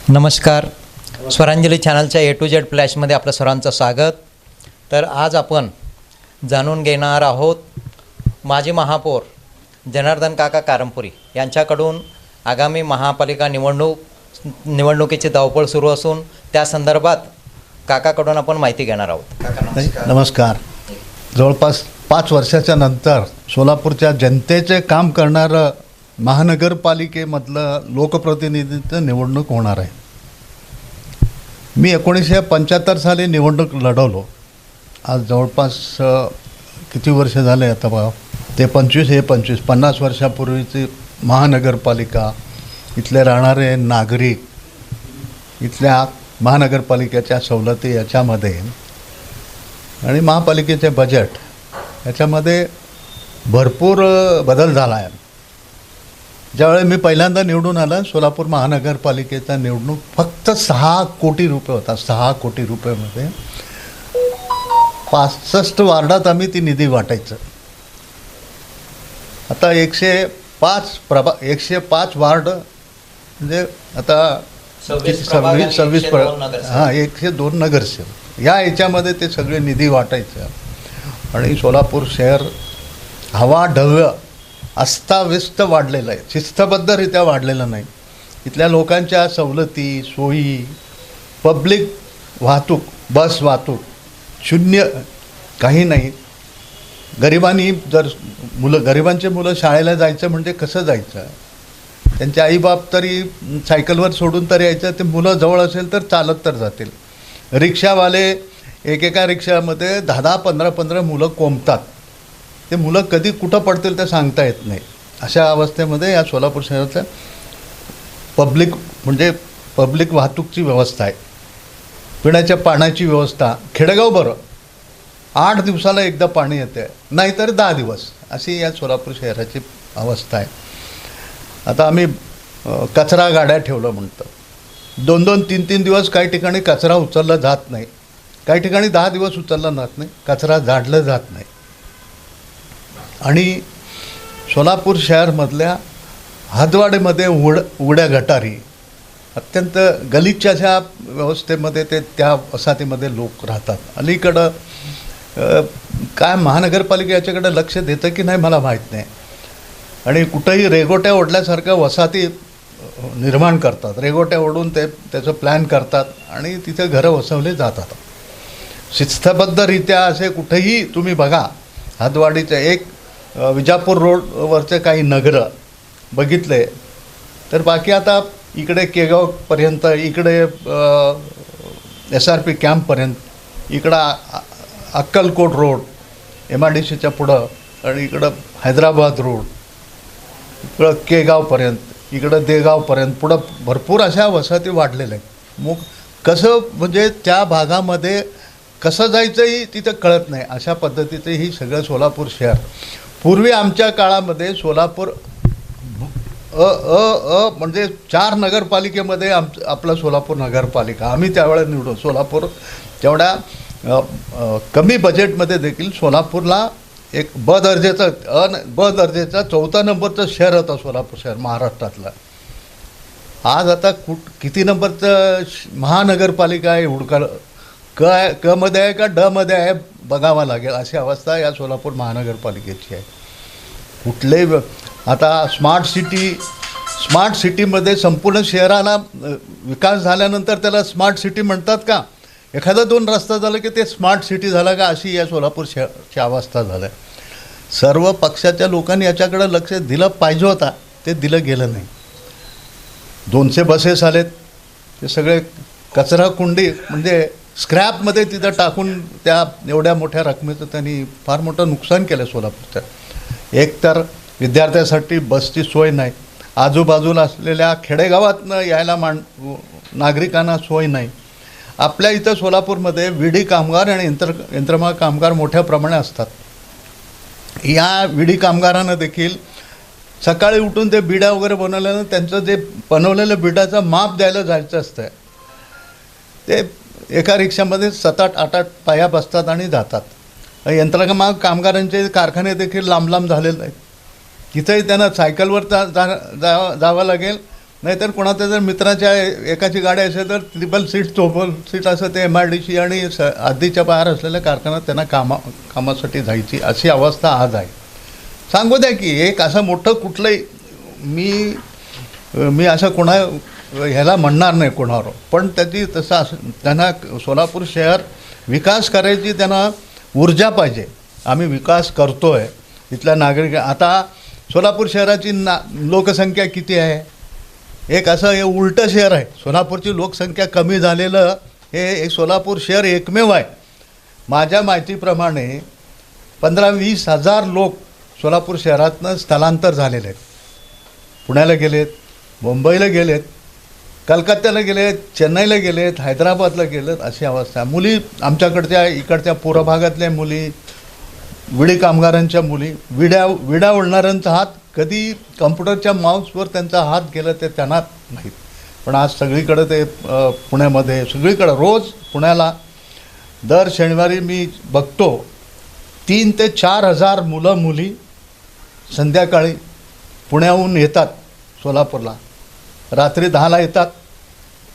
नमस्कार. स्वरांजली चॅनलच्या ए to Z फ्लॅशमध्ये आपलं सर्वांचं स्वागत. तर आज आपण जाणून घेणार आहोत माजी महापौर जनार्दन काका कारंपुरी यांच्याकडून आगामी महापालिका निवडणुकीची धावपळ सुरू असून त्या संदर्भात काकाकडून आपण माहिती घेणार आहोत. काका नमस्कार. जवळपास 5 वर्षाच्या नंतर सोलापूरच्या जनतेचे काम करणारं महानगरपालिकेमधलं लोकप्रतिनिधीचं निवडणूक होणार आहे. मी 1975 साली निवडणूक लढवलो. आज जवळपास किती वर्ष झाले आता बघा, ते 50 वर्षापूर्वीची महानगरपालिका, इथले राहणारे नागरिक, इथल्या महानगरपालिकेच्या सवलती याच्यामध्ये आणि महापालिकेचे बजेट याच्यामध्ये भरपूर बदल झाला आहे. ज्यावेळी मी पहिल्यांदा निवडून आला, सोलापूर महानगरपालिकेचा निवडणूक फक्त 6 कोटी रुपये होता. 6 कोटी रुपयेमध्ये 65 वार्डात आम्ही ती निधी वाटायचं. आता 105 वार्ड म्हणजे आता 26 हां 102 नगरसेवक या याच्यामध्ये ते सगळे निधी वाटायचं. आणि सोलापूर शहर हवाढव्य अस्ताव्यस्त वाढलेलं आहे, शिस्तबद्धरित्या वाढलेलं नाही. इथल्या लोकांच्या सवलती, सोयी, पब्लिक वाहतूक, बस वाहतूक शून्य, काही नाही. गरिबांचे मुलं शाळेला जायचं म्हणजे कसं जायचं? त्यांचे आईबाप तरी सायकलवर सोडून तरी यायचं, ते मुलं जवळ असेल तर चालत तर जातील. रिक्षावाले एकेका रिक्षामध्ये 10-10, 15-15 मुलं कोंबतात. ते मुलं कधी कुठं पडतील ते सांगता येत नाही. अशा अवस्थेमध्ये या सोलापूर शहराच्या पब्लिक वाहतूकची व्यवस्था आहे, पिण्याच्या पाण्याची व्यवस्था. खेडेगाव बरं 8 दिवसाला एकदा पाणी येते, नाहीतर 10 दिवस, अशी या सोलापूर शहराची अवस्था आहे. आता आम्ही कचरा गाड्या ठेवलं म्हणतं, 2-2, 3-3 दिवस काही ठिकाणी कचरा उचलला जात नाही, काही ठिकाणी 10 दिवस उचलला जात नाही, कचरा झाडलं जात नाही. आणि सोलापूर शहरमधल्या हदवाडीमध्ये उघड्या गटारी, अत्यंत गलिच्छ अशा व्यवस्थेमध्ये त्या वसाहतीमध्ये लोक राहतात. अलीकडं काय महानगरपालिका याच्याकडे लक्ष देतं की नाही मला माहीत नाही. आणि कुठंही रेगोट्या ओढल्यासारखं वसाहती निर्माण करतात, रेगोट्या ओढून त्याचं प्लॅन करतात आणि तिथे घरं वसवले जातात. शिस्तबद्धरित्या असे कुठेही तुम्ही बघा, हदवाडीचं एक विजापूर रोडवरचे काही नगरं बघितले तर बाकी आता इकडे केगावपर्यंत, इकडे SRP कॅम्पपर्यंत, इकडं अक्कलकोट रोड MIDCच्या पुढं, आणि इकडं हैदराबाद रोड, इकडं केगावपर्यंत, इकडं देगावपर्यंत, पुढं भरपूर अशा वसाहती वाढलेल्या आहेत. कसं म्हणजे त्या भागामध्ये कसं जायचंही तिथं कळत नाही. अशा पद्धतीचं ही सगळं सोलापूर शहर. पूर्वी आमच्या काळामध्ये सोलापूर म्हणजे 4 नगरपालिकेमध्ये आपलं सोलापूर नगरपालिका, आम्ही त्यावेळेला निवडू. सोलापूर तेवढ्या कमी बजेटमध्ये देखील सोलापूरला एक ब दर्जेचा 4था नंबरचं शहर होतं सोलापूर शहर महाराष्ट्रातलं. आज आता किती नंबरचं महानगरपालिका आहे हुडकाल, क मध्ये आहे का ड मध्ये आहे बघावं लागेल, अशी अवस्था या सोलापूर महानगरपालिकेची आहे. आता स्मार्ट सिटीमध्ये संपूर्ण शहराला विकास झाल्यानंतर त्याला स्मार्ट सिटी म्हणतात का? एखादा 2 रस्ता झाला की ते स्मार्ट सिटी झाला का? अशी या सोलापूर शहराची अवस्था झाली. सर्व पक्षाच्या लोकांनी याच्याकडे लक्ष दिलं पाहिजे होता, ते दिलं गेलं नाही. 200 बसेस आलेत, ते सगळे कचरा कुंडी म्हणजे स्क्रॅपमध्ये तिथं टाकून त्या एवढ्या मोठ्या रकमेचं त्यांनी फार मोठं नुकसान केलं सोलापूरचं. एक तर विद्यार्थ्यासाठी बसची सोय नाही, आजूबाजूला असलेल्या खेडेगावातनं यायला नागरिकांना सोय नाही. आपल्या इथं सोलापूरमध्ये विडी कामगार आणि यंत्रमाग कामगार मोठ्या प्रमाणात असतात. या विडी कामगारांना देखील सकाळी उठून ते बिडा वगैरे बनवल्यानं त्यांचं जे बनवलेलं बिडाचं माप द्यायला जायचं असतं, ते एका रिक्षामध्ये 7-8 पाया बसतात आणि जातात. यंत्रमाग कामगारांचे कारखाने देखील लांब लांब झालेले आहेत. तिथंही त्यांना सायकलवर जावं लागेल, नाहीतर कोणाच्या जर मित्राच्या एकाची गाडी असेल तर ट्रिपल सीट चोपल सीट असं ते MIDC आणि हद्दीच्या बाहेर असलेल्या कारखान्यात त्यांना कामासाठी जायची अशी अवस्था आज आहे. सांगू द्या की एक असं मोठं कुठलंही मी असं ह्याला म्हणणार नाही कोणावर, पण त्याची तसं त्यांना सोलापूर शहर विकास करायची त्यांना ऊर्जा पाहिजे. आम्ही विकास करतो आहे इथल्या नागरिक. आता सोलापूर शहराची लोकसंख्या किती आहे? एक असं हे उलटं शहर आहे. सोलापूरची लोकसंख्या कमी झालेलं हे सोलापूर शहर एकमेव आहे. माझ्या माहितीप्रमाणे 15-20 हजार लोक सोलापूर शहरातनं स्थलांतर झालेले आहेत. पुण्याला गेलेत, मुंबईला गेलेत, कलकत्त्याला गेलेत, चेन्नईला गेलेत, हैदराबादला गेलेत, अशी अवस्था आहे. मुली आमच्याकडच्या इकडच्या पूर्व भागातल्या मुली, विडी कामगारांच्या मुली, विडा ओढणाऱ्यांचा हात कधी कम्प्युटरच्या माऊसवर त्यांचा हात गेला ते त्यांना माहीत. पण आज सगळीकडे ते पुण्यामध्ये सगळीकडं रोज पुण्याला दर शनिवारी मी बघतो 3,000 ते 4,000 मुलं मुली संध्याकाळी पुण्याहून येतात सोलापूरला. रात्री 10ला येतात,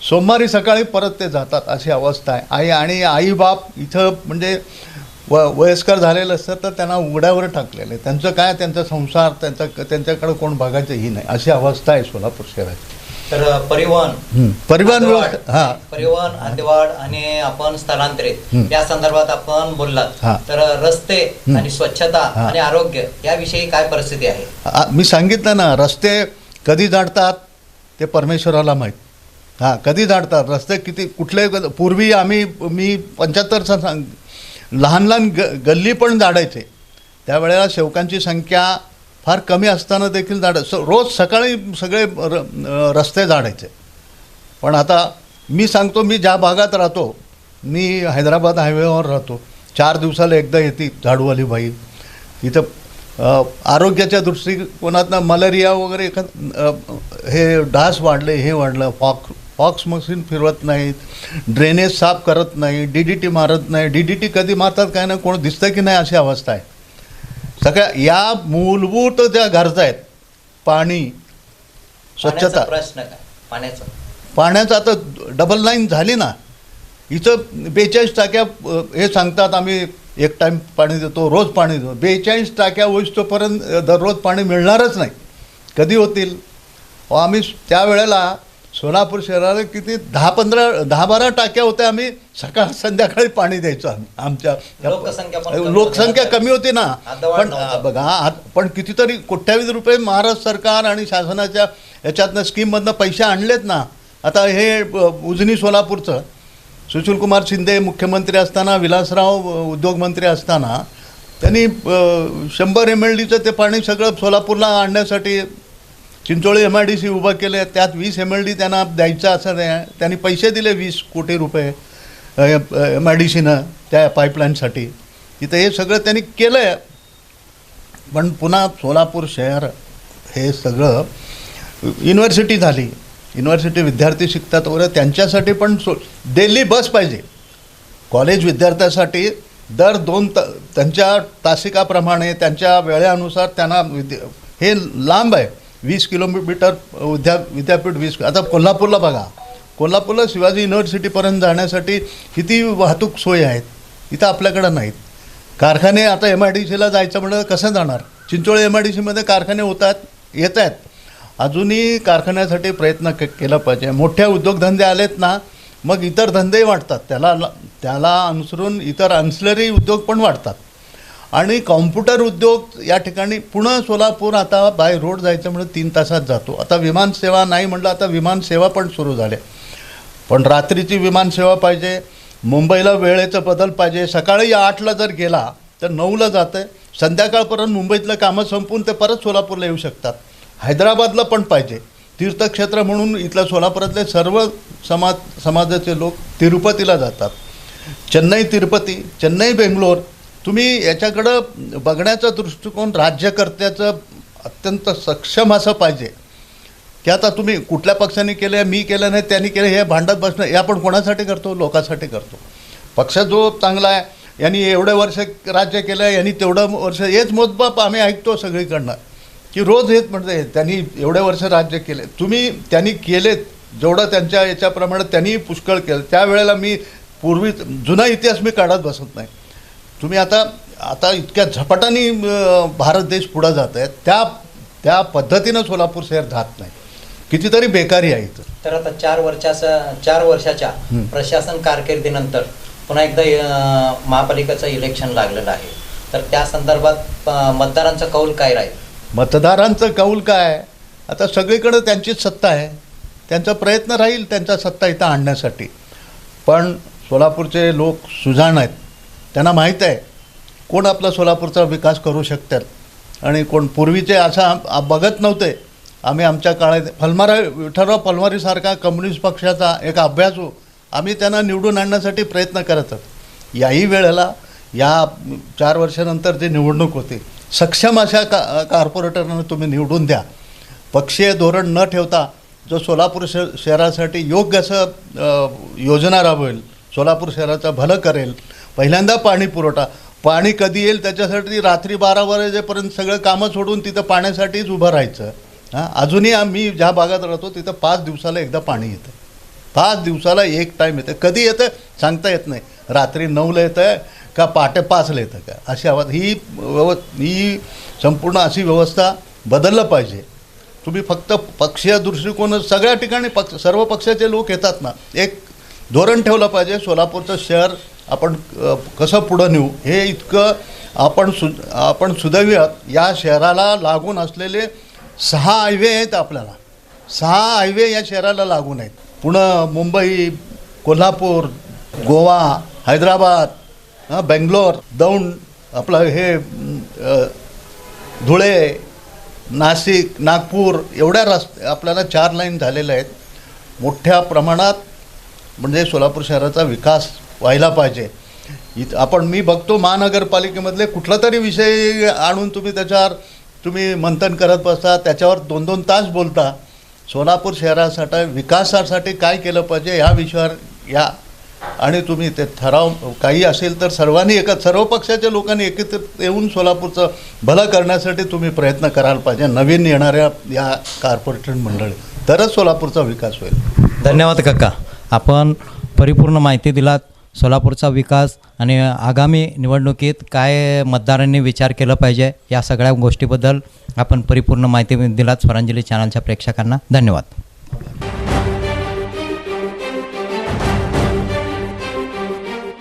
सोमवारी सकाळी परत ते जातात, अशी अवस्था आहे. आणि आई बाप इथं म्हणजे वयस्कर झालेलं असतं तर त्यांना उघड्यावर टाकलेलं आहे. त्यांचं काय, त्यांचा संसार त्यांच्याकडे कोण बघायचंही नाही, अशी अवस्था आहे सोलापूर शहराची. तर परिवहन व्यवस्था, हां, परिवहन अंधवाड आणि आपण स्थलांतरित या संदर्भात आपण बोललात. तर रस्ते आणि स्वच्छता आणि आरोग्य याविषयी काय परिस्थिती आहे? मी सांगितलं ना, रस्ते कधी जाडतात ते परमेश्वराला माहीत. हां, कधी जाडतात रस्ते, किती कुठले. पूर्वी मी 75चा सांग लहान लहान गल्ली पण जाडायचे. त्यावेळेला सेवकांची संख्या फार कमी असताना देखील रोज सकाळी सगळे रस्ते जाडायचे. पण आता मी सांगतो, मी ज्या भागात राहतो, मी हैदराबाद हायवेवर राहतो, 4 दिवसाला एकदा येते झाडूवाली बाई. इथं आरोग्याच्या दृष्टिकोनातनं मलेरिया वगैरे हे डास वाढले, हे वाढलं. फॉक्स मशीन फिरवत नाहीत, ड्रेनेज साफ करत नाही, DDT मारत नाही. DDT कधी मारतात काय ना, कोण दिसतं की नाही, अशी अवस्था आहे. सगळ्या या मूलभूत ज्या गरजा आहेत, पाणी, स्वच्छता. प्रश्न काय पाण्याचं आता डबल लाईन झाली ना. इथं 42 टाक्या हे सांगतात आम्ही एक टाईम पाणी देतो, रोज पाणी देतो. 42 टाक्या होईस्तोपर्यंत दररोज पाणी मिळणारच नाही. कधी होतील? आम्ही त्यावेळेला सोलापूर शहराला किती 10-12 टाक्या होत्या. आम्ही सकाळ संध्याकाळी पाणी द्यायचो. आमच्या लोकसंख्या कमी होती ना. पण बघा, पण कितीतरी कोट्यावधी रुपये महाराष्ट्र सरकार आणि शासनाच्या याच्यातनं स्कीममधनं पैसे आणलेत ना. आता हे उजनी सोलापूरचं सुशीलकुमार शिंदे मुख्यमंत्री असताना, विलासराव उद्योगमंत्री असताना त्यांनी 100 MLDचं ते पाणी सगळं सोलापूरला आणण्यासाठी चिंचोळी MIDC उभं केले. त्यात 20 MLD त्यांना द्यायचं असं नाही. त्यांनी पैसे दिले 20 कोटी रुपये MIDCनं त्या पाईपलाईनसाठी. तिथं हे सगळं त्यांनी केलं आहे. पण पुन्हा सोलापूर शहर हे सगळं युनिव्हर्सिटी झाली, युनिव्हर्सिटी विद्यार्थी शिकतात वगैरे, त्यांच्यासाठी पण दिल्ली बस पाहिजे. कॉलेज विद्यार्थ्यासाठी दर 2 त्यांच्या तासिकाप्रमाणे त्यांच्या वेळेनुसार त्यांना हे लांब आहे. 20 किलोमीटर विद्यापीठ 20. आता कोल्हापूरला बघा, कोल्हापूरला शिवाजी युनिव्हर्सिटीपर्यंत जाण्यासाठी किती वाहतूक सोयी आहेत, इथं आपल्याकडं नाहीत. कारखाने आता MIDCला जायचं म्हणलं कसं जाणार? चिंचोळी MIDCमध्ये कारखाने येत आहेत. अजूनही कारखान्यासाठी प्रयत्न केला पाहिजे. मोठ्या उद्योगधंदे आलेत ना, मग इतर धंदेही वाढतात. त्याला अनुसरून इतर अन्सलरी उद्योग पण वाढतात. आणि कॉम्प्युटर उद्योग या ठिकाणी पुणे सोलापूर आता बाय रोड जायचं म्हणजे 3 तासात जातो. आता विमानसेवा नाही म्हटलं, आता विमानसेवा पण सुरू झाल्या. पण रात्रीची विमानसेवा पाहिजे. मुंबईला वेळेचा बदल पाहिजे. सकाळी 8ला जर गेला तर 9ला जातं. संध्याकाळपर्यंत मुंबईतलं कामं संपून ते परत सोलापूरला येऊ शकतात. हैदराबादला पण पाहिजे. तीर्थक्षेत्र म्हणून इथल्या सोलापुरातले सर्व समाजाचे लोक तिरुपतीला जातात. चेन्नई तिरुपती, चेन्नई बेंगलोर. तुम्ही याच्याकडं बघण्याचा दृष्टिकोन राज्यकर्त्याचं अत्यंत सक्षम असं पाहिजे की आता तुम्ही कुठल्या पक्षाने केलं आहे, मी केलं नाही, त्यांनी केलं, हे भांडत बसणं हे आपण कोणासाठी करतो? लोकांसाठी करतो. पक्ष जो चांगला आहे, यांनी एवढे वर्ष राज्य केलं आहे, यांनी तेवढं वर्ष, हेच मोजबाप आम्ही ऐकतो सगळीकडनं. की रोज येत म्हणजे त्यांनी एवढे वर्ष राज्य केले, तुम्ही त्यांनी केलेत जेवढं त्यांच्या याच्याप्रमाणे त्यांनी पुष्कळ केलं. त्यावेळेला मी पूर्वी जुना इतिहास मी काढत बसत नाही. तुम्ही आता इतक्या झपाट्याने भारत देश पुढं जात आहे, त्या पद्धतीनं सोलापूर शहर जात नाही. कितीतरी बेकारी आहे इथं. तर आता 4 वर्षाच्या प्रशासन कारकिर्दीनंतर पुन्हा एकदा महापालिकेचं इलेक्शन लागलेलं आहे. तर त्या संदर्भात मतदारांचा कौल काय राहील? मतदारांचं कौल काय? आता सगळीकडे त्यांचीच सत्ता आहे, त्यांचा प्रयत्न राहील त्यांचा सत्ता इथं आणण्यासाठी. पण सोलापूरचे लोक सुजाण आहेत, त्यांना माहीत आहे कोण आपला सोलापूरचा विकास करू शकतात आणि कोण. पूर्वीचे असा बघत नव्हते. आम्ही आमच्या काळात विठ्ठलराव पलमारीसारखा कम्युनिस्ट पक्षाचा एक अभ्यासू, आम्ही त्यांना निवडून आणण्यासाठी प्रयत्न करत आहोत. याही वेळेला या 4 वर्षानंतर जी निवडणूक होती, सक्षम अशा कॉर्पोरेटरना तुम्ही निवडून द्या. पक्षीय धोरण न ठेवता जो सोलापूर शहरासाठी योग्य असं योजना राबवेल, सोलापूर शहराचं भलं करेल. पहिल्यांदा पाणी पुरवठा, पाणी कधी येईल त्याच्यासाठी रात्री 12 वाजेपर्यंत सगळं कामं सोडून तिथं पाण्यासाठीच उभं राहायचं. अजूनही आम्ही ज्या भागात राहतो तिथं 5 दिवसाला एकदा पाणी येतं. 5 दिवसाला एक टाईम येतं. कधी येतं सांगता येत नाही. रात्री 9ला येतं का पहाटे 5ला येतं का, अशी आवाज. ही संपूर्ण अशी व्यवस्था बदललं पाहिजे. तुम्ही फक्त पक्षीय दृष्टिकोन सगळ्या ठिकाणी सर्व पक्षाचे लोक येतात ना, एक धोरण ठेवलं पाहिजे. सोलापूरचं शहर आपण कसं पुढं नेऊ हे इतकं आपण सुदैवात या शहराला लागून असलेले 6 हायवे आहेत. आपल्याला 6 हायवे या शहराला लागून आहेत. पुणे, मुंबई, कोल्हापूर, गोवा, हैदराबाद, बेंगलोर, दौंड, आपलं हे धुळे, नाशिक, नागपूर, एवढ्या रस्ते आपल्याला 4 लाईन झालेल्या आहेत. मोठ्या प्रमाणात म्हणजे सोलापूर शहराचा विकास व्हायला पाहिजे. मी बघतो महानगरपालिकेमधले कुठला तरी विषय आणून तुम्ही मंथन करत बसता, त्याच्यावर 2-2 तास बोलता. सोलापूर शहरासाठी विकासासाठी काय केलं पाहिजे या विषयावर या, आणि तुम्ही ते ठराव काही असेल तर सर्व पक्षाच्या लोकांनी एकत्रित येऊन सोलापूरचं भलं करण्यासाठी तुम्ही प्रयत्न करायला पाहिजे. नवीन येणाऱ्या या कॉर्पोरेशन मंडळी, तरच सोलापूरचा विकास होईल. धन्यवाद काका, आपण परिपूर्ण माहिती दिलात. सोलापूरचा विकास आणि आगामी निवडणुकीत काय मतदारांनी विचार केला पाहिजे या सगळ्या गोष्टीबद्दल आपण परिपूर्ण माहिती दिलात स्वरांजली चॅनलच्या प्रेक्षकांना. धन्यवाद.